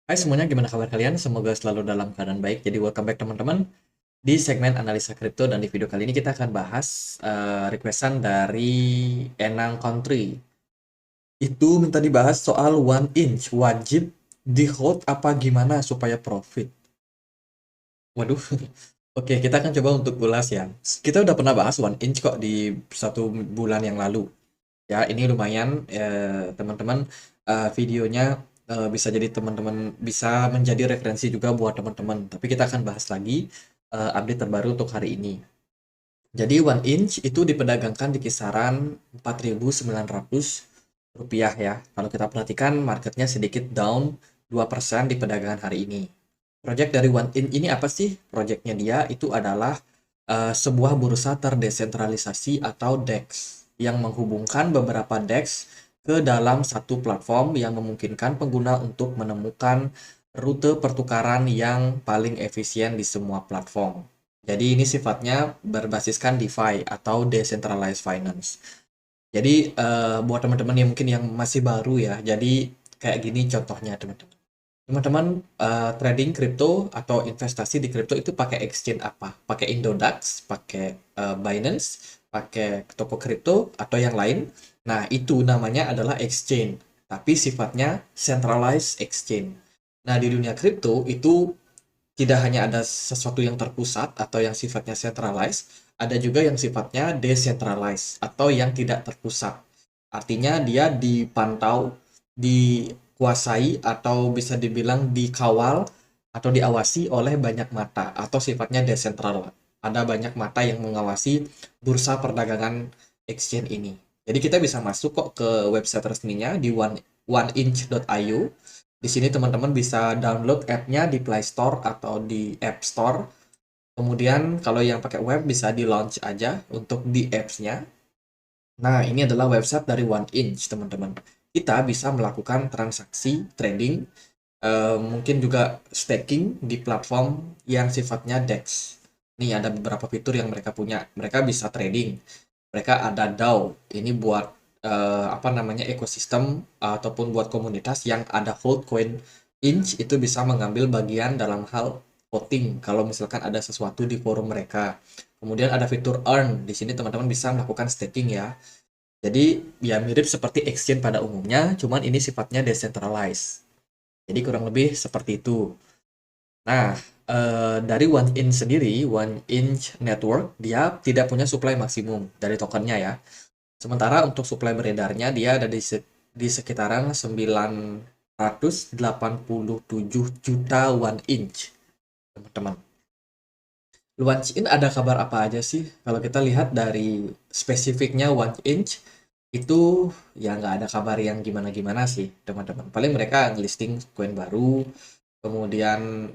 Hai semuanya, gimana kabar kalian? Semoga selalu dalam keadaan baik. Jadi welcome back teman-teman di segmen analisa kripto, dan di video kali ini kita akan bahas requestan dari Enang Country. Itu minta dibahas soal one inch wajib di hold apa gimana supaya profit. Waduh. Oke, kita akan coba untuk ulas ya. Kita udah pernah bahas one inch kok di 1 bulan yang lalu. Ya, ini lumayan teman-teman, videonya bisa jadi teman-teman bisa menjadi referensi juga buat teman-teman. Tapi kita akan bahas lagi update terbaru untuk hari ini. Jadi one inch itu diperdagangkan di kisaran 4.900 rupiah ya. Kalau kita perhatikan marketnya sedikit down 2% di perdagangan hari ini. Project dari one inch ini apa sih? Projectnya dia itu adalah sebuah bursa terdesentralisasi atau DEX yang menghubungkan beberapa DEX ke dalam satu platform yang memungkinkan pengguna untuk menemukan rute pertukaran yang paling efisien di semua platform. Jadi ini sifatnya berbasiskan DeFi atau Decentralized Finance. Jadi buat teman-teman yang mungkin yang masih baru ya, jadi kayak gini contohnya teman-teman. Teman-teman, trading kripto atau investasi di kripto itu pakai exchange apa? Pakai Indodax, pakai Binance, pakai toko kripto atau yang lain. Nah, itu namanya adalah exchange, tapi sifatnya centralized exchange. Nah, di dunia kripto itu tidak hanya ada sesuatu yang terpusat atau yang sifatnya centralized, ada juga yang sifatnya decentralized atau yang tidak terpusat. Artinya dia dipantau, dikuasai atau bisa dibilang dikawal atau diawasi oleh banyak mata atau sifatnya desentral. Ada banyak mata yang mengawasi bursa perdagangan exchange ini. Jadi kita bisa masuk kok ke website resminya di oneinch.io. Di sini teman-teman bisa download app-nya di Play Store atau di App Store. Kemudian kalau yang pakai web bisa di launch aja untuk di apps-nya. Nah, ini adalah website dari One Inch, teman-teman. Kita bisa melakukan transaksi trading, mungkin juga staking di platform yang sifatnya DEX. Nih ada beberapa fitur yang mereka punya. Mereka bisa trading. Mereka ada DAO. Ini buat apa namanya ekosistem ataupun buat komunitas yang ada hold coin inch itu bisa mengambil bagian dalam hal voting kalau misalkan ada sesuatu di forum mereka. Kemudian ada fitur earn. Di sini teman-teman bisa melakukan staking ya. Jadi ya mirip seperti exchange pada umumnya, cuman ini sifatnya decentralized. Jadi kurang lebih seperti itu. Nah, dari One Inch sendiri, One Inch Network, dia tidak punya supply maksimum dari tokennya ya. Sementara untuk supply beredarnya, dia ada di sekitaran 987 juta One Inch, teman-teman. One Inch ada kabar apa aja sih? Kalau kita lihat dari spesifiknya One Inch, itu ya nggak ada kabar yang gimana-gimana sih, teman-teman. Paling mereka ngelisting koin baru, kemudian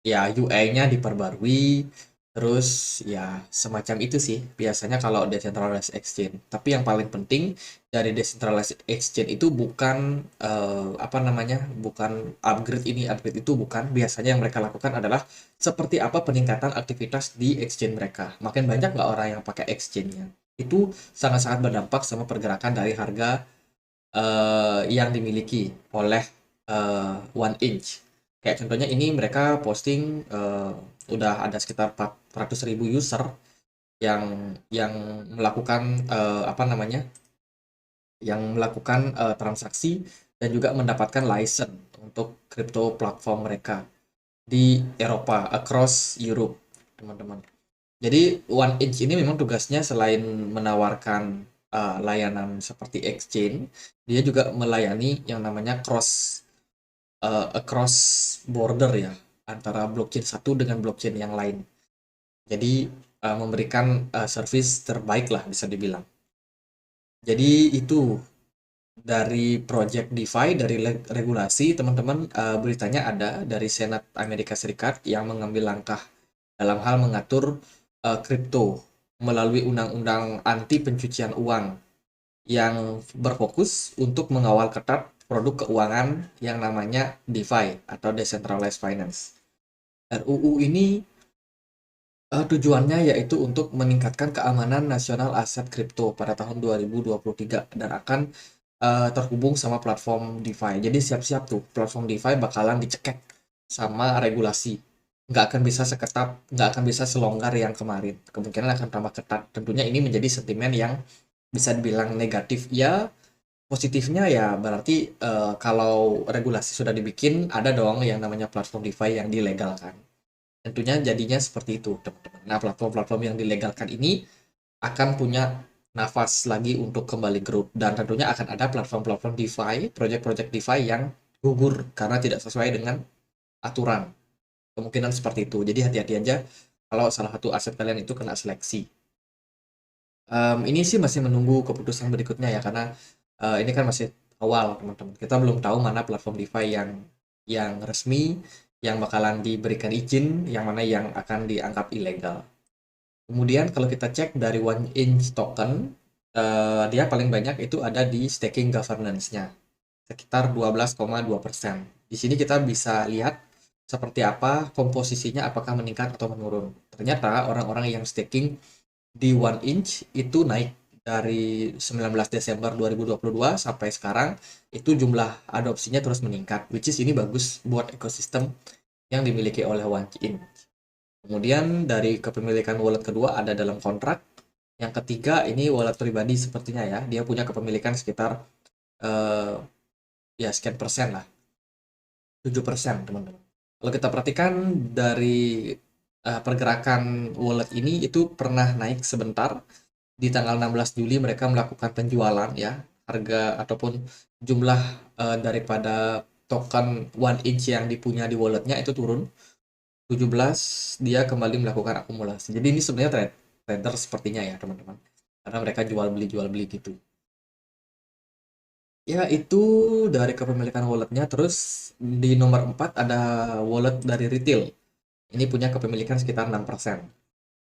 ya UI-nya diperbarui, terus ya semacam itu sih biasanya kalau decentralized exchange. Tapi yang paling penting dari decentralized exchange itu bukan apa namanya, bukan upgrade ini upgrade itu, bukan. Biasanya yang mereka lakukan adalah seperti apa peningkatan aktivitas di exchange mereka. Makin banyak nggak orang yang pakai exchange-nya, itu sangat-sangat berdampak sama pergerakan dari harga yang dimiliki oleh One Inch. Kayak contohnya ini mereka posting udah ada sekitar 400.000 user yang melakukan apa namanya, yang melakukan transaksi dan juga mendapatkan license untuk crypto platform mereka di Eropa, across Europe, teman-teman. Jadi One Inch ini memang tugasnya selain menawarkan layanan seperti exchange, dia juga melayani yang namanya across border ya, antara blockchain satu dengan blockchain yang lain. Jadi memberikan service terbaik lah bisa dibilang. Jadi itu dari project DeFi, dari regulasi teman-teman, beritanya ada dari Senat Amerika Serikat yang mengambil langkah dalam hal mengatur kripto melalui undang-undang anti pencucian uang yang berfokus untuk mengawal ketat produk keuangan yang namanya DeFi atau Decentralized Finance. RUU ini tujuannya yaitu untuk meningkatkan keamanan nasional aset kripto pada tahun 2023 dan akan terhubung sama platform DeFi. Jadi siap-siap tuh, platform DeFi bakalan dicekek sama regulasi. Nggak akan bisa selonggar yang kemarin. Kemungkinan akan tambah ketat. Tentunya ini menjadi sentimen yang bisa dibilang negatif. Ya, positifnya ya berarti kalau regulasi sudah dibikin, ada dong yang namanya platform DeFi yang dilegalkan. Tentunya jadinya seperti itu, teman-teman. Nah, platform-platform yang dilegalkan ini akan punya nafas lagi untuk kembali growth, dan tentunya akan ada platform-platform DeFi, project-project DeFi yang gugur karena tidak sesuai dengan aturan. Kemungkinan seperti itu. Jadi hati-hati aja kalau salah satu aset kalian itu kena seleksi. Ini sih masih menunggu keputusan berikutnya ya, karena ini kan masih awal, teman-teman. Kita belum tahu mana platform DeFi yang resmi, yang bakalan diberikan izin, yang mana yang akan dianggap ilegal. Kemudian kalau kita cek dari One Inch Token, dia paling banyak itu ada di staking governance-nya, sekitar 12,2%. Di sini kita bisa lihat seperti apa komposisinya, apakah meningkat atau menurun. Ternyata orang-orang yang staking di One Inch itu naik dari 19 Desember 2022 sampai sekarang, itu jumlah adopsinya terus meningkat, which is ini bagus buat ekosistem yang dimiliki oleh One Inch. Kemudian dari kepemilikan wallet kedua ada dalam kontrak. Yang ketiga ini wallet pribadi sepertinya ya. Dia punya kepemilikan sekitar eh, ya sekian persen lah. 7% teman-teman. Kalau kita perhatikan dari pergerakan wallet ini itu pernah naik sebentar. Di tanggal 16 Juli mereka melakukan penjualan ya. Harga ataupun jumlah daripada token One Inch yang dipunya di walletnya itu turun. 17 dia kembali melakukan akumulasi. Jadi ini sebenarnya trader sepertinya ya teman-teman. Karena mereka jual beli gitu. Ya itu dari kepemilikan walletnya. Terus di nomor 4 ada wallet dari retail. Ini punya kepemilikan sekitar 6%.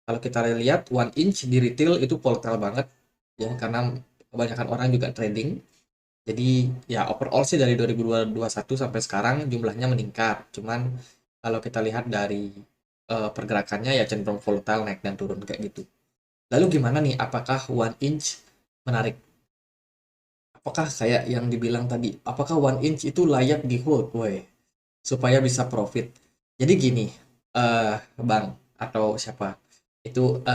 Kalau kita lihat One Inch di retail itu volatile banget ya, karena kebanyakan orang juga trading. Jadi ya overall sih dari 2021 sampai sekarang jumlahnya meningkat. Cuman kalau kita lihat dari pergerakannya ya cenderung volatile, naik dan turun kayak gitu. Lalu gimana nih? Apakah One Inch menarik? Apakah kayak yang dibilang tadi? Apakah One Inch itu layak di hold, woi, supaya bisa profit? Jadi gini, Bang atau siapa? Itu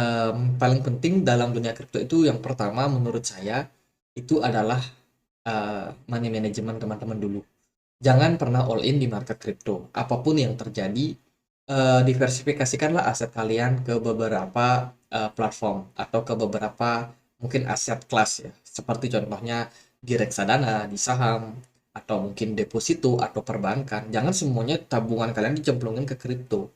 paling penting dalam dunia kripto itu yang pertama menurut saya itu adalah money management teman-teman dulu. Jangan pernah all in di market kripto. Apapun yang terjadi, diversifikasikanlah aset kalian ke beberapa platform atau ke beberapa mungkin aset kelas ya. Seperti contohnya di reksadana, di saham, atau mungkin deposito atau perbankan. Jangan semuanya tabungan kalian dicemplungin ke kripto.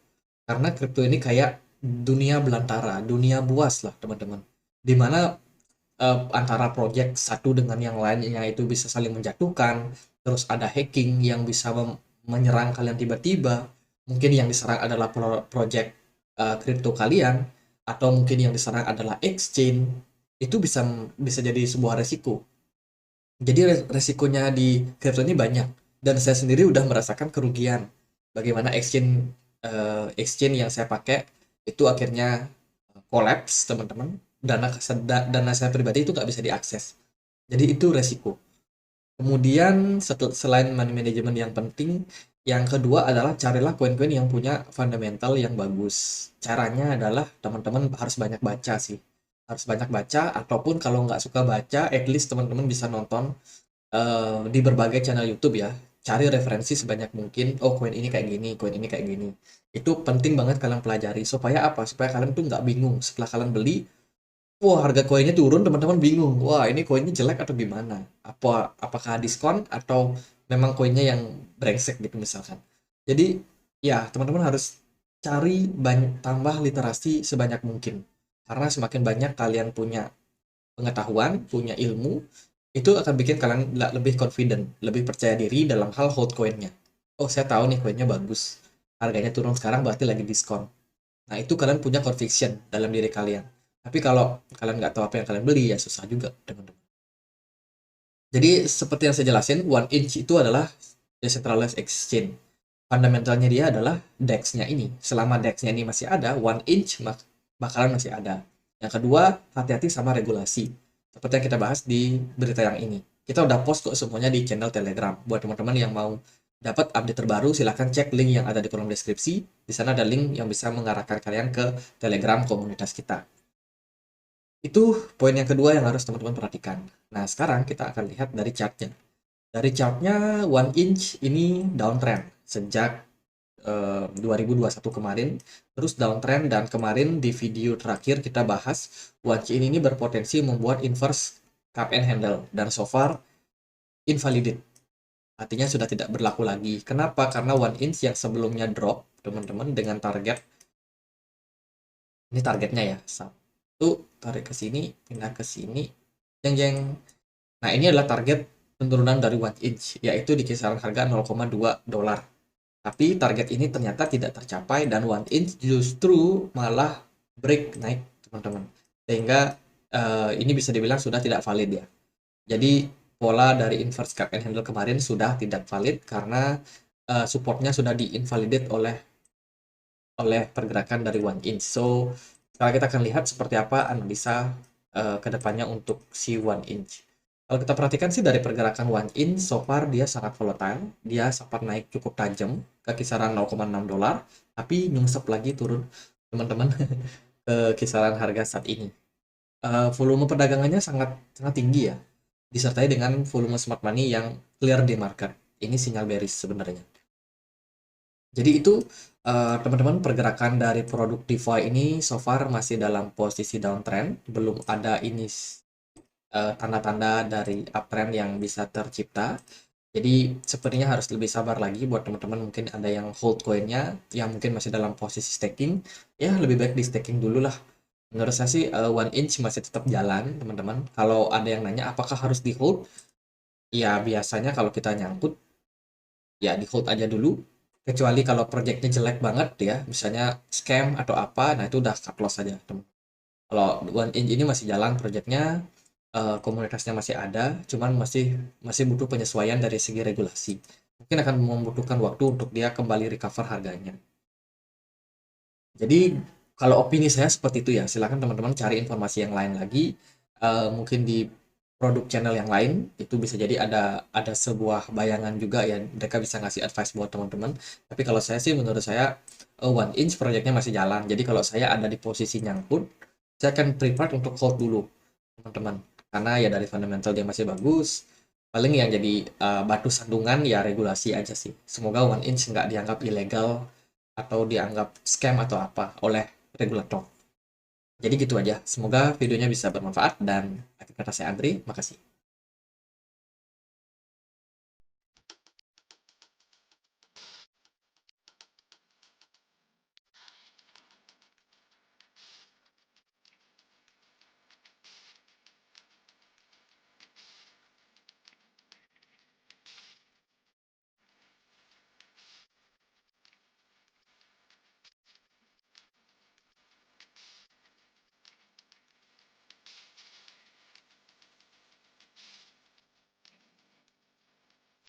Karena kripto ini kayak dunia belantara, dunia buas lah teman-teman. Dimana antara project satu dengan yang lainnya itu bisa saling menjatuhkan, terus ada hacking yang bisa menyerang kalian tiba-tiba, mungkin yang diserang adalah project crypto kalian, atau mungkin yang diserang adalah exchange, itu bisa bisa jadi sebuah resiko. Jadi resikonya di crypto ini banyak, dan saya sendiri udah merasakan kerugian. Bagaimana exchange yang saya pakai itu akhirnya collapse teman-teman, dana saya pribadi itu nggak bisa diakses. Jadi itu resiko. Kemudian selain money management yang penting, yang kedua adalah carilah koin-koin yang punya fundamental yang bagus. Caranya adalah teman-teman harus banyak baca sih. Harus banyak baca, ataupun kalau nggak suka baca, at least teman-teman bisa nonton di berbagai channel YouTube ya. Cari referensi sebanyak mungkin. Oh, koin ini kayak gini, koin ini kayak gini. Itu penting banget kalian pelajari. Supaya apa? Supaya kalian tuh nggak bingung. Setelah kalian beli, wah harga koinnya turun, teman-teman bingung. Wah ini koinnya jelek atau gimana? Apakah diskon atau memang koinnya yang brengsek gitu misalkan. Jadi ya teman-teman harus cari tambah literasi sebanyak mungkin. Karena semakin banyak kalian punya pengetahuan, punya ilmu, itu akan bikin kalian lebih confident, lebih percaya diri dalam hal hold koinnya. Oh, saya tahu nih koinnya bagus. Harganya turun sekarang berarti lagi diskon. Nah, itu kalian punya conviction dalam diri kalian. Tapi kalau kalian nggak tahu apa yang kalian beli, ya susah juga, teman-teman. Jadi, seperti yang saya jelasin, One Inch itu adalah decentralized exchange. Fundamentalnya dia adalah DEX-nya ini. Selama DEX-nya ini masih ada, One Inch bakalan masih ada. Yang kedua, hati-hati sama regulasi. Seperti yang kita bahas di berita yang ini. kita udah post kok semuanya di channel Telegram. Buat teman-teman yang mau dapat update terbaru, silahkan cek link yang ada di kolom deskripsi. Di sana ada link yang bisa mengarahkan kalian ke Telegram komunitas kita. Itu poin yang kedua yang harus teman-teman perhatikan. Nah, sekarang kita akan lihat dari chartnya. Dari chartnya, one inch ini downtrend sejak 2021 kemarin, terus downtrend, dan kemarin di video terakhir kita bahas one inch ini berpotensi membuat inverse cup and handle, dan so far invalidate. Artinya sudah tidak berlaku lagi. Kenapa? Karena one inch yang sebelumnya drop, teman-teman, dengan target, ini targetnya ya, satu, tarik ke sini, pindah ke sini, jeng jeng. Nah, ini adalah target penurunan dari one inch, yaitu di kisaran harga 0,2 dolar. Tapi target ini ternyata tidak tercapai dan one inch justru malah break naik, teman-teman. Sehingga ini bisa dibilang sudah tidak valid ya. Jadi pola dari inverse cup and handle kemarin sudah tidak valid karena supportnya sudah di-invalidate oleh pergerakan dari one inch. So, sekarang kita akan lihat seperti apa analisa kedepannya untuk si one inch. Kalau kita perhatikan sih dari pergerakan one inch, so far dia sangat volatile. Dia sempat naik cukup tajam ke kisaran 0,6 dolar, tapi nyungsep lagi turun, teman-teman, ke kisaran harga saat ini. Volume perdagangannya sangat sangat tinggi ya, disertai dengan volume smart money yang clear di market. Ini sinyal bearish sebenarnya. Jadi itu teman-teman, pergerakan dari produk DeFi ini so far masih dalam posisi downtrend, belum ada ini tanda-tanda dari uptrend yang bisa tercipta. Jadi sepertinya harus lebih sabar lagi buat teman-teman, mungkin ada yang hold coinnya, yang mungkin masih dalam posisi staking, ya lebih baik di staking dulu lah. Menurut saya sih one inch masih tetap jalan, teman-teman. Kalau ada yang nanya apakah harus di hold, ya biasanya kalau kita nyangkut, ya di hold aja dulu. Kecuali kalau projectnya jelek banget ya, misalnya scam atau apa, nah itu udah cut loss aja, teman. Kalau one inch ini masih jalan projectnya, komunitasnya masih ada, cuman masih masih butuh penyesuaian dari segi regulasi. Mungkin akan membutuhkan waktu untuk dia kembali recover harganya. Jadi kalau opini saya seperti itu ya. Silakan teman-teman cari informasi yang lain lagi. Mungkin di produk channel yang lain itu bisa jadi ada sebuah bayangan juga ya. Mereka bisa ngasih advice buat teman-teman. Tapi kalau saya sih, menurut saya one inch projectnya masih jalan. Jadi kalau saya ada di posisi nyangkut, saya akan prefer untuk hold dulu, teman-teman. Karena ya dari fundamental dia masih bagus. Paling yang jadi batu sandungan ya regulasi aja sih. Semoga one inch nggak dianggap ilegal atau dianggap scam atau apa oleh regulator. Jadi gitu aja. Semoga videonya bisa bermanfaat, dan akhir kata saya Andri, makasih.